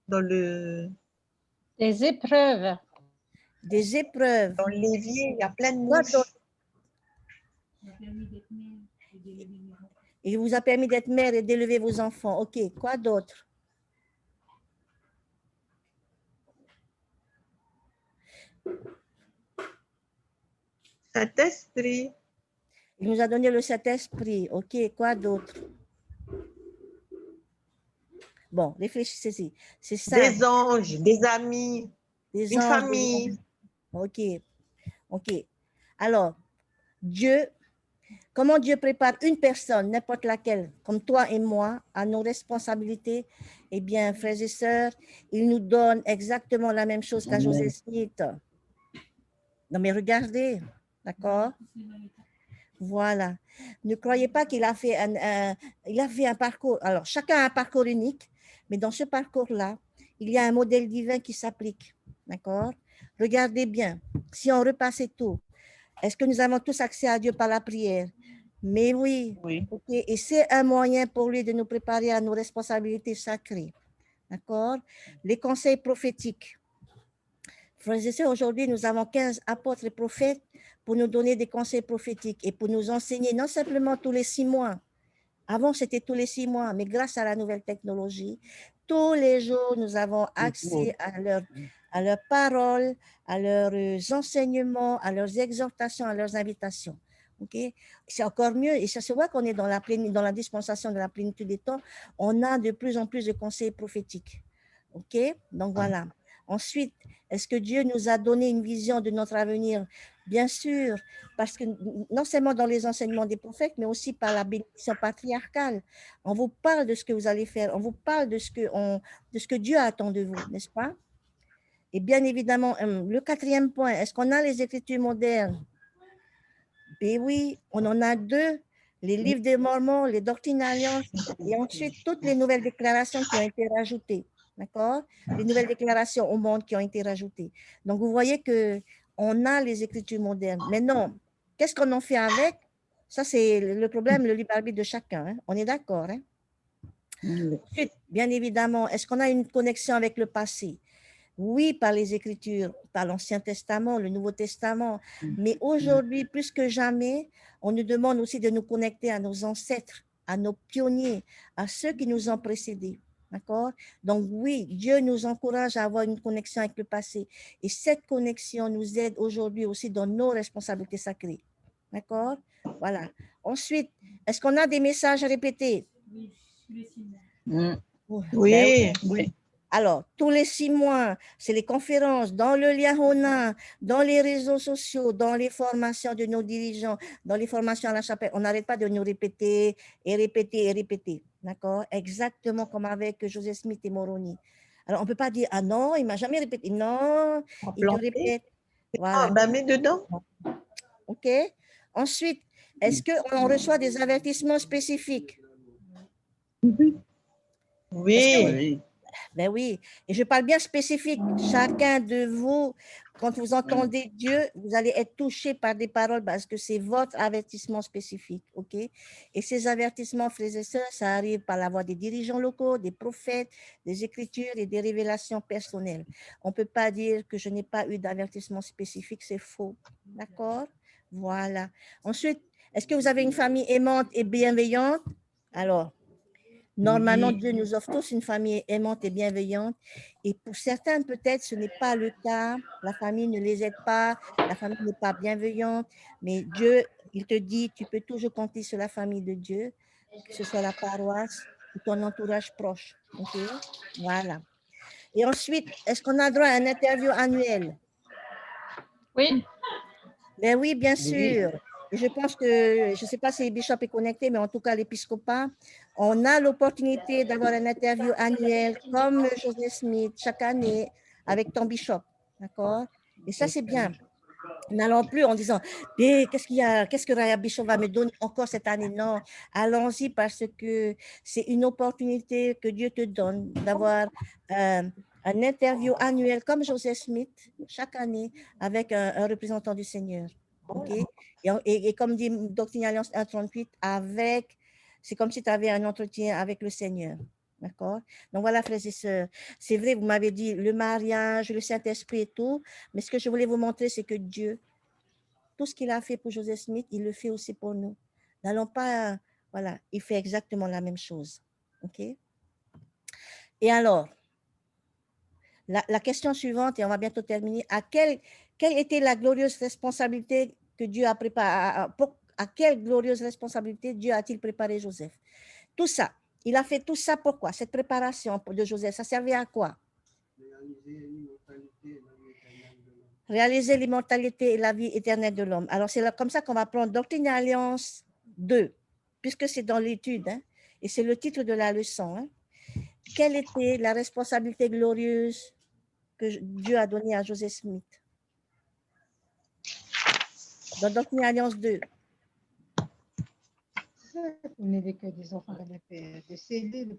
[SPEAKER 3] Dans le...
[SPEAKER 2] Des épreuves.
[SPEAKER 1] Des épreuves.
[SPEAKER 3] Dans l'évier, il y a plein de
[SPEAKER 1] Quoi
[SPEAKER 3] mouches.
[SPEAKER 1] d'autre? Il vous a permis d'être mère et d'élever vos enfants. OK, quoi d'autre?
[SPEAKER 3] Saint-Esprit.
[SPEAKER 1] Il nous a donné le Saint-Esprit. OK, quoi d'autre? Bon, réfléchissez-y. C'est ça.
[SPEAKER 3] Des anges, des amis,
[SPEAKER 1] Des
[SPEAKER 3] une
[SPEAKER 1] anges,
[SPEAKER 3] famille.
[SPEAKER 1] OK, OK. Alors, Dieu, comment Dieu prépare une personne, n'importe laquelle, comme toi et moi, à nos responsabilités? Eh bien, frères et sœurs, il nous donne exactement la même chose qu'à Joseph Smith. Non, mais regardez, d'accord? Voilà. Ne croyez pas qu'il a fait un parcours. Alors, chacun a un parcours unique, mais dans ce parcours-là, il y a un modèle divin qui s'applique. D'accord? Regardez bien. Si on repassait tout, est-ce que nous avons tous accès à Dieu par la prière? Mais oui.
[SPEAKER 3] Oui.
[SPEAKER 1] Ok. Et c'est un moyen pour lui de nous préparer à nos responsabilités sacrées. D'accord? Les conseils prophétiques. Frères et sœurs, aujourd'hui, nous avons 15 apôtres et prophètes pour nous donner des conseils prophétiques et pour nous enseigner, non simplement tous les 6 mois. Avant, c'était tous les 6 mois, mais grâce à la nouvelle technologie, tous les jours, nous avons accès à leurs paroles, à leurs enseignements, à leurs exhortations, à leurs invitations. Okay? C'est encore mieux, et ça se voit qu'on est dans la dispensation de la plénitude des temps, on a de plus en plus de conseils prophétiques. Ok? Donc voilà. Ensuite, est-ce que Dieu nous a donné une vision de notre avenir? Bien sûr, parce que non seulement dans les enseignements des prophètes, mais aussi par la bénédiction patriarcale. On vous parle de ce que vous allez faire, on vous parle de ce que Dieu attend de vous, n'est-ce pas? Et bien évidemment, le 4e point, est-ce qu'on a les Écritures modernes? Ben oui, on en a 2, les livres des Mormons, les Doctrines Alliances, et ensuite toutes les nouvelles déclarations qui ont été rajoutées. D'accord? Les nouvelles déclarations au monde qui ont été rajoutées. Donc, vous voyez qu'on a les Écritures modernes. Mais non, qu'est-ce qu'on en fait avec? Ça, c'est le problème, le libre arbitre de chacun. Hein? On est d'accord. Hein? Ensuite, bien évidemment, est-ce qu'on a une connexion avec le passé? Oui, par les Écritures, par l'Ancien Testament, le Nouveau Testament. Mais aujourd'hui, plus que jamais, on nous demande aussi de nous connecter à nos ancêtres, à nos pionniers, à ceux qui nous ont précédés. D'accord? Donc oui, Dieu nous encourage à avoir une connexion avec le passé. Et cette connexion nous aide aujourd'hui aussi dans nos responsabilités sacrées. D'accord? Voilà. Ensuite, est-ce qu'on a des messages répétés? Ben
[SPEAKER 3] Oui, oui.
[SPEAKER 1] Alors, tous les 6 mois, c'est les conférences dans le Liahona, dans les réseaux sociaux, dans les formations de nos dirigeants, dans les formations à la chapelle. On n'arrête pas de nous répéter et répéter et répéter. D'accord? Exactement comme avec Joseph Smith et Moroni. Alors, on ne peut pas dire, ah non, il ne m'a jamais répété. Non, il te répète. Voilà.
[SPEAKER 3] On a mis dedans.
[SPEAKER 1] OK? Ensuite, est-ce qu'on reçoit des avertissements spécifiques?
[SPEAKER 3] Oui.
[SPEAKER 1] Ben oui, et je parle bien spécifique. Chacun de vous, quand vous entendez Dieu, vous allez être touché par des paroles parce que c'est votre avertissement spécifique, ok? Et ces avertissements, frères et sœurs, ça arrive par la voix des dirigeants locaux, des prophètes, des écritures et des révélations personnelles. On ne peut pas dire que je n'ai pas eu d'avertissement spécifique, c'est faux, d'accord? Voilà. Ensuite, est-ce que vous avez une famille aimante et bienveillante? Alors, normalement, Dieu nous offre tous une famille aimante et bienveillante. Et pour certains, peut-être, ce n'est pas le cas. La famille ne les aide pas. La famille n'est pas bienveillante. Mais Dieu, il te dit, tu peux toujours compter sur la famille de Dieu, que ce soit la paroisse ou ton entourage proche. OK? Voilà. Et ensuite, est-ce qu'on a droit à une interview annuelle?
[SPEAKER 2] Oui,
[SPEAKER 1] Ben oui, bien sûr. Et je pense que, je ne sais pas si Bishop est connecté, mais en tout cas, l'épiscopat, on a l'opportunité d'avoir une interview annuelle comme Joseph Smith chaque année avec ton Bishop. D'accord? Et ça, c'est bien. N'allons plus en disant, mais qu'est-ce qu'il y a, qu'est-ce que Raya Bishop va me donner encore cette année? Non, allons-y parce que c'est une opportunité que Dieu te donne d'avoir un interview annuel comme Joseph Smith chaque année avec un représentant du Seigneur. OK? Et comme dit Doctrine Alliance 1.38, c'est comme si tu avais un entretien avec le Seigneur. D'accord? Donc voilà, frères et sœurs. C'est vrai, vous m'avez dit le mariage, le Saint-Esprit et tout, mais ce que je voulais vous montrer, c'est que Dieu, tout ce qu'il a fait pour Joseph Smith, il le fait aussi pour nous. N'allons pas, voilà, il fait exactement la même chose. OK? Et alors, la question suivante, et on va bientôt terminer, quelle était la glorieuse responsabilité que Dieu a préparée, à quelle glorieuse responsabilité Dieu a-t-il préparé Joseph? Tout ça, il a fait tout ça pourquoi? Cette préparation de Joseph, ça servait à quoi? Réaliser l'immortalité et la vie éternelle de l'homme. Alors, c'est comme ça qu'on va prendre Doctrine et Alliance 2, puisque c'est dans l'étude, hein, et c'est le titre de la leçon. Hein. Quelle était la responsabilité glorieuse que Dieu a donnée à Joseph Smith? Dans Doctrine et Alliance 2.
[SPEAKER 7] On n'est que des enfants de la paix, de sceller le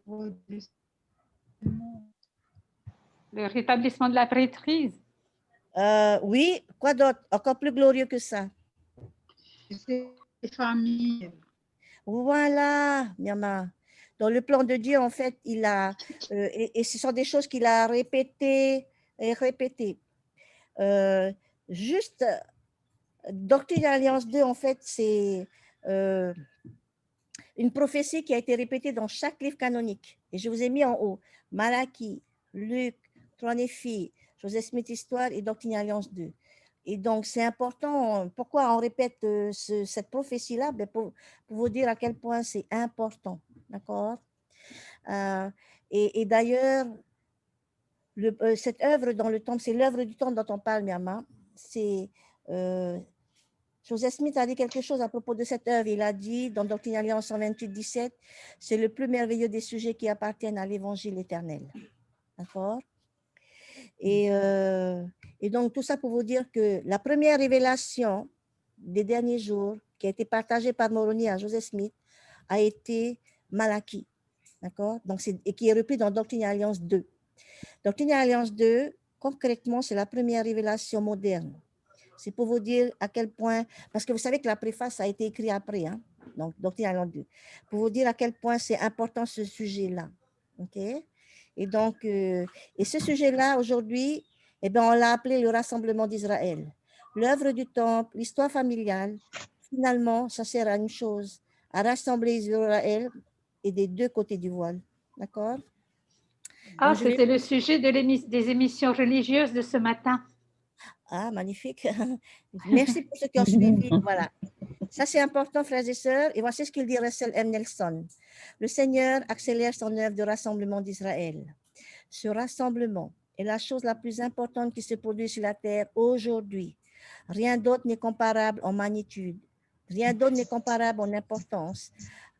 [SPEAKER 2] le rétablissement de la prêtrise.
[SPEAKER 1] Oui, quoi d'autre? Encore plus glorieux que ça.
[SPEAKER 7] C'est les familles.
[SPEAKER 1] Voilà, Myama. Dans le plan de Dieu, en fait, il a, et ce sont des choses qu'il a répétées et répétées. Juste, Doctrine et Alliance 2, en fait, c'est une prophétie qui a été répétée dans chaque livre canonique. Et je vous ai mis en haut Malachie, Luc, 3 Néphi, Joseph Smith Histoire et Doctrine et Alliance 2. Et donc, c'est important. Pourquoi on répète cette prophétie-là? Ben, pour vous dire à quel point c'est important. D'accord? Et d'ailleurs, cette œuvre dans le temple, c'est l'œuvre du temple dont on parle, Myama. C'est Joseph Smith a dit quelque chose à propos de cette œuvre. Il a dit dans Doctrine et Alliance 128, 17, c'est le plus merveilleux des sujets qui appartiennent à l'évangile éternel. D'accord? Et donc, tout ça pour vous dire que la première révélation des derniers jours qui a été partagée par Moroni à Joseph Smith a été Malachie. D'accord? Donc, et qui est repris dans Doctrine et Alliance 2. Doctrine et Alliance 2, concrètement, c'est la première révélation moderne. C'est pour vous dire à quel point, parce que vous savez que la préface a été écrite après, hein? Donc Doctrine et Alliance 2, pour vous dire à quel point c'est important ce sujet-là. OK? Et donc, et ce sujet-là, aujourd'hui, eh bien, on l'a appelé le rassemblement d'Israël. L'œuvre du temple, l'histoire familiale, finalement, ça sert à une chose, à rassembler Israël et des deux côtés du voile. D'accord?
[SPEAKER 2] Ah,
[SPEAKER 1] Donc,
[SPEAKER 2] c'était le sujet des émissions religieuses de ce matin.
[SPEAKER 1] Ah, magnifique. Merci pour ceux qui ont suivi. Voilà. Ça, c'est important, frères et sœurs. Et voici ce qu'il dit Russell M. Nelson. Le Seigneur accélère son œuvre de rassemblement d'Israël. Ce rassemblement est la chose la plus importante qui se produit sur la terre aujourd'hui. Rien d'autre n'est comparable en magnitude. Rien d'autre n'est comparable en importance.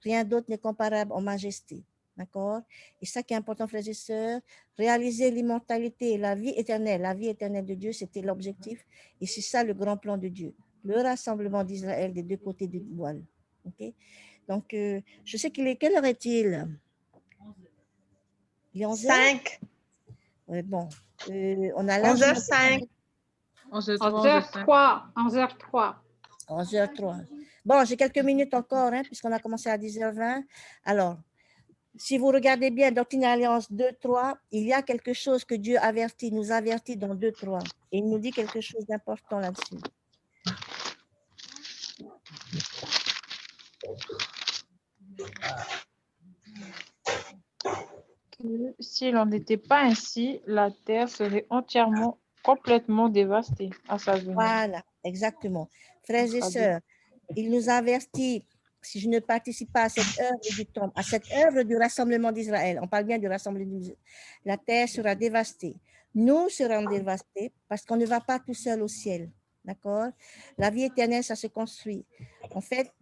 [SPEAKER 1] Rien d'autre n'est comparable en majesté. D'accord? Et ça qui est important, frères et sœurs, réaliser l'immortalité et la vie éternelle de Dieu, c'était l'objectif. Et c'est ça le grand plan de Dieu. Le rassemblement d'Israël des deux côtés du voile. OK? Donc, je sais qu'il est... Quelle heure est-il? Il est 11h?
[SPEAKER 3] 5.
[SPEAKER 1] Bon, on a largement...
[SPEAKER 3] 11h05.
[SPEAKER 2] 11h03. 11h03.
[SPEAKER 1] 11h03. Bon, j'ai quelques minutes encore, hein, puisqu'on a commencé à 10h20. Alors, si vous regardez bien Doctrine et Alliance 2.3, il y a quelque chose que Dieu avertit, nous avertit dans 2.3. Et il nous dit quelque chose d'important là-dessus.
[SPEAKER 6] S'il n'en était pas ainsi, la terre serait entièrement, complètement dévastée à sa venue.
[SPEAKER 1] Voilà, exactement. Frères et sœurs, il nous avertit, si je ne participe pas à cette œuvre du temple, à cette œuvre du rassemblement d'Israël, on parle bien du rassemblement d'Israël, la terre sera dévastée. Nous serons dévastés parce qu'on ne va pas tout seul au ciel. D'accord? La vie éternelle, ça se construit. En fait,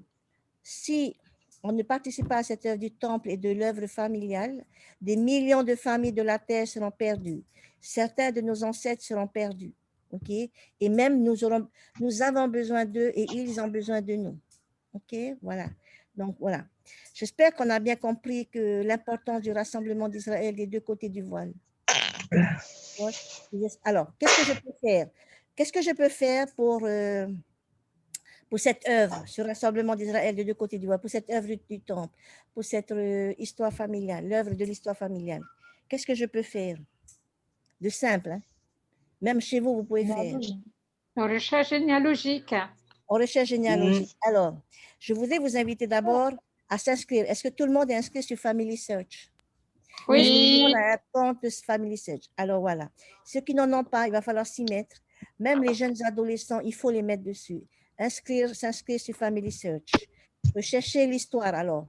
[SPEAKER 1] si on ne participe pas à cette œuvre du temple et de l'œuvre familiale, des millions de familles de la terre seront perdues. Certains de nos ancêtres seront perdus. OK? Et même nous avons besoin d'eux et ils ont besoin de nous. OK? Voilà. Donc, voilà. J'espère qu'on a bien compris que l'importance du rassemblement d'Israël des deux côtés du voile. Alors, qu'est-ce que je peux faire? Qu'est-ce que je peux faire pour cette œuvre, ce rassemblement d'Israël des deux côtés du voile, pour cette œuvre du temple, pour cette histoire familiale, l'œuvre de l'histoire familiale? Qu'est-ce que je peux faire? De simple, hein? Même chez vous, vous pouvez faire.
[SPEAKER 2] En recherche généalogique.
[SPEAKER 1] En recherche généalogique. Alors, je voudrais vous inviter d'abord à s'inscrire. Est-ce que tout le monde est inscrit sur Family Search?
[SPEAKER 2] Oui.
[SPEAKER 1] Est-ce que tout le monde a un compte de Family Search? Alors voilà. Ceux qui n'en ont pas, il va falloir s'y mettre. Même les jeunes adolescents, il faut les mettre dessus. S'inscrire sur Family Search. Rechercher l'histoire alors.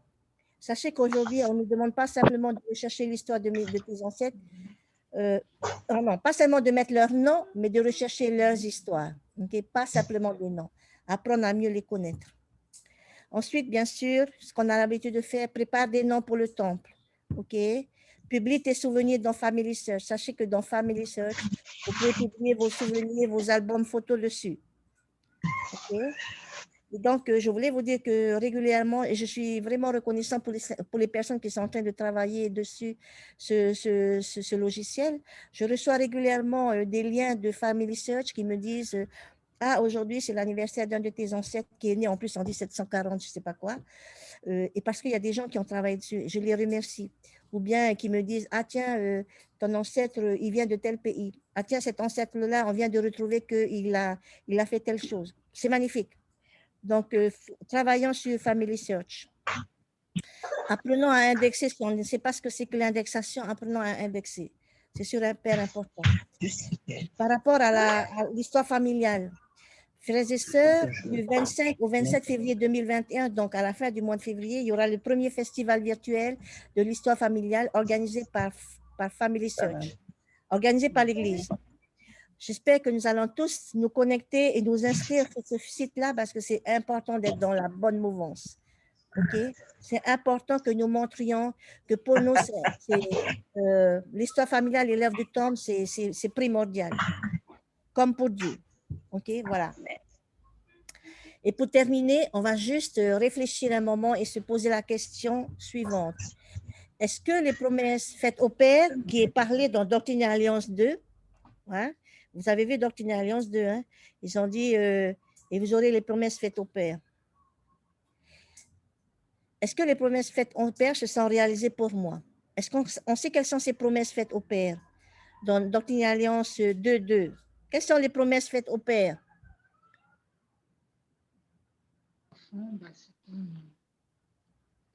[SPEAKER 1] Sachez qu'aujourd'hui, on ne nous demande pas simplement de rechercher l'histoire de tes ancêtres. Non, pas seulement de mettre leur nom, mais de rechercher leurs histoires. Okay? Pas simplement des noms. Apprendre à mieux les connaître. Ensuite, bien sûr, ce qu'on a l'habitude de faire, prépare des noms pour le temple. OK? Publie tes souvenirs dans Family Search. Sachez que dans Family Search, vous pouvez publier vos souvenirs, vos albums photos dessus. OK? Donc, je voulais vous dire que régulièrement, et je suis vraiment reconnaissant pour les personnes qui sont en train de travailler dessus, ce logiciel, je reçois régulièrement des liens de Family Search qui me disent ah, aujourd'hui, c'est l'anniversaire d'un de tes ancêtres qui est né en plus en 1740, je ne sais pas quoi. Et parce qu'il y a des gens qui ont travaillé dessus, je les remercie. Ou bien qui me disent ah, tiens, ton ancêtre, il vient de tel pays. Ah, tiens, cet ancêtre-là, on vient de retrouver qu'il a fait telle chose. C'est magnifique. Donc, travaillons sur Family Search. Apprenons à indexer. Si on ne sait pas ce que c'est que l'indexation, apprenons à indexer. C'est super important. Par rapport à l'histoire familiale, frères et sœurs, du 25 au 27 février 2021, donc à la fin du mois de février, il y aura le premier festival virtuel de l'histoire familiale organisé par Family Search, organisé par l'Église. J'espère que nous allons tous nous connecter et nous inscrire sur ce site-là parce que c'est important d'être dans la bonne mouvance. OK? C'est important que nous montrions que pour nous, l'histoire familiale et l'œuvre du temps, c'est primordial, comme pour Dieu. OK? Voilà. Et pour terminer, on va juste réfléchir un moment et se poser la question suivante. Est-ce que les promesses faites au Père, qui est parlé dans Doctrine et Alliance 2, hein, vous avez vu Doctrine et Alliance 2, hein? Ils ont dit et vous aurez les promesses faites au Père. Est-ce que les promesses faites au Père se sont réalisées pour moi? Est-ce qu'on sait quelles sont ces promesses faites au Père dans Doctrine et Alliance 2.2? Quelles sont les promesses faites au Père?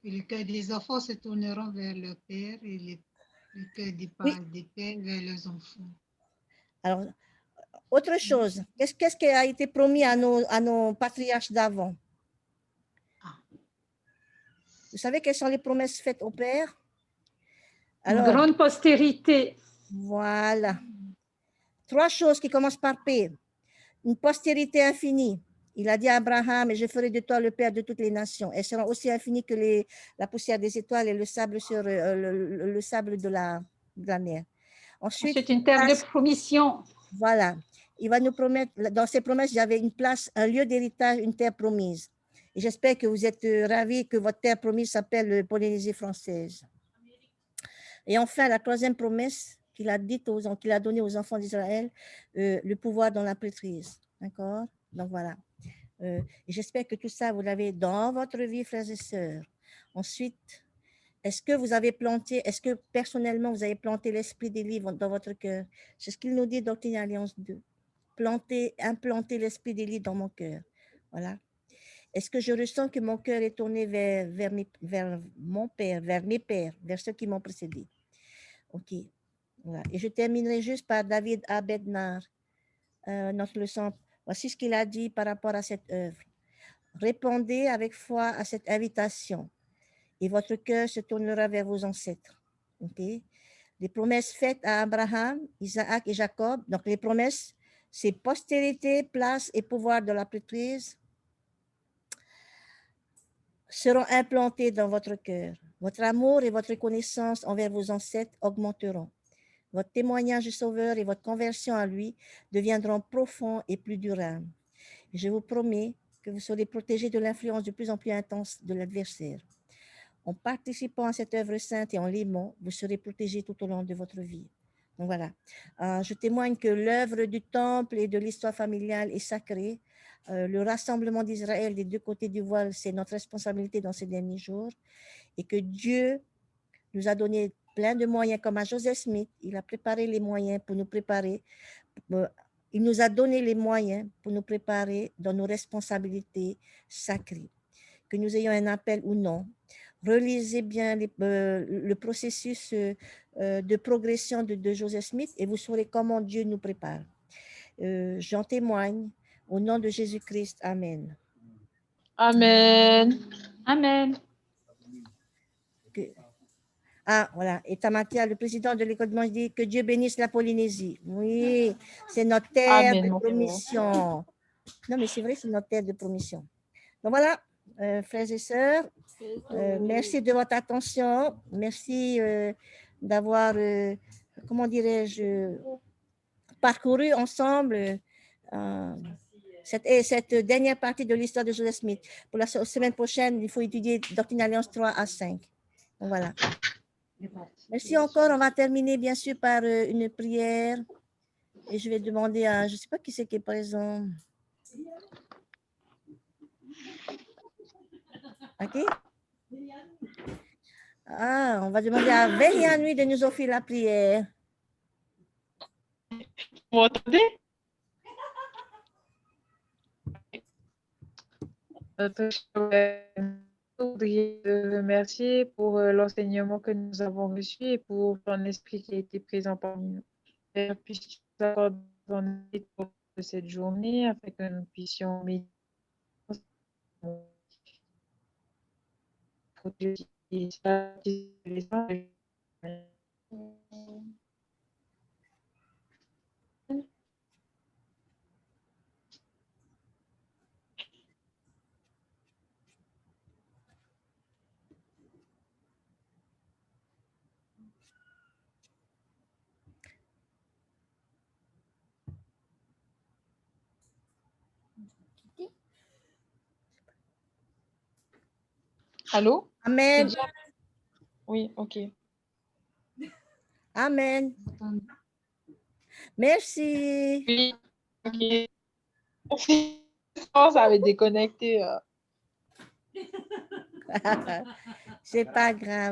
[SPEAKER 7] Et le cœur des enfants se tourneront vers leur père et le cœur des pères vers leurs enfants.
[SPEAKER 1] Alors, autre chose, qu'est-ce qui a été promis à nos patriarches d'avant? Vous savez quelles sont les promesses faites au Père?
[SPEAKER 2] Alors, une grande postérité.
[SPEAKER 1] Voilà. 3 choses qui commencent par P. Une postérité infinie. Il a dit à Abraham, et je ferai de toi le père de toutes les nations. Elles seront aussi infinies que la poussière des étoiles et le sable sur le sable de la mer.
[SPEAKER 2] Ensuite, une terre de promission.
[SPEAKER 1] Voilà. Il va nous promettre, dans ces promesses, j'avais une place, un lieu d'héritage, une terre promise. Et j'espère que vous êtes ravis que votre terre promise s'appelle Polynésie française. Et enfin, la 3e promesse qu'il a donnée aux enfants d'Israël, le pouvoir dans la prêtrise. D'accord? Donc voilà. Et j'espère que tout ça, vous l'avez dans votre vie, frères et sœurs. Ensuite, est-ce que personnellement, vous avez planté l'esprit des livres dans votre cœur? C'est ce qu'il nous dit dans Doctrine et Alliance 2. Implanter l'esprit des livres dans mon cœur. Voilà. Est-ce que je ressens que mon cœur est tourné vers mon Père, vers mes pères, vers ceux qui m'ont précédé? OK. Voilà. Et je terminerai juste par David Abednar, notre leçon. Voici ce qu'il a dit par rapport à cette œuvre. Répondez avec foi à cette invitation et votre cœur se tournera vers vos ancêtres. Okay? Les promesses faites à Abraham, Isaac et Jacob, donc les promesses, c'est postérité, place et pouvoir de la prêtrise, seront implantées dans votre cœur. Votre amour et votre connaissance envers vos ancêtres augmenteront. Votre témoignage du Sauveur et votre conversion à lui deviendront profonds et plus durables. Je vous promets que vous serez protégés de l'influence de plus en plus intense de l'adversaire. En participant à cette œuvre sainte et en l'aimant, vous serez protégés tout au long de votre vie. Donc voilà, je témoigne que l'œuvre du temple et de l'histoire familiale est sacrée. Le rassemblement d'Israël des 2 côtés du voile, c'est notre responsabilité dans ces derniers jours. Et que Dieu nous a donné plein de moyens, comme à Joseph Smith, il a préparé les moyens pour nous préparer. Il nous a donné les moyens pour nous préparer dans nos responsabilités sacrées. Que nous ayons un appel ou non, relisez bien le processus de progression de Joseph Smith et vous saurez comment Dieu nous prépare. J'en témoigne au nom de Jésus-Christ. Amen.
[SPEAKER 6] Amen.
[SPEAKER 2] Amen.
[SPEAKER 1] Ah, voilà. Et Tamakia, le président de l'école de Manche, dit que Dieu bénisse la Polynésie. Oui, c'est notre terre
[SPEAKER 6] Amen,
[SPEAKER 1] de
[SPEAKER 6] mon frère.
[SPEAKER 1] promission. Non, mais c'est vrai, c'est notre terre de promission. Donc voilà, frères et sœurs, merci de votre attention. Merci d'avoir, comment dirais-je, parcouru ensemble cette dernière partie de l'histoire de Joseph Smith. Pour la semaine prochaine, il faut étudier Doctrine Alliance 3 à 5. Donc voilà. Merci encore. On va terminer bien sûr par une prière. Et je vais demander à, je ne sais pas qui c'est qui est présent. OK? Ah, on va demander à Véliane de nous offrir la prière.
[SPEAKER 6] Vous m'entendez? Notre Père, je voudrais te remercier pour l'enseignement que nous avons reçu et pour ton esprit qui a été présent parmi nous. Père, puisses-tu nous accorder ton aide pour cette journée afin que nous puissions méditer pour Dieu et satisfaire Allô?
[SPEAKER 1] Amen.
[SPEAKER 6] Oui, ok.
[SPEAKER 1] Amen. Merci.
[SPEAKER 6] Oui, ok. Oh, ça avait déconnecté.
[SPEAKER 1] C'est pas grave.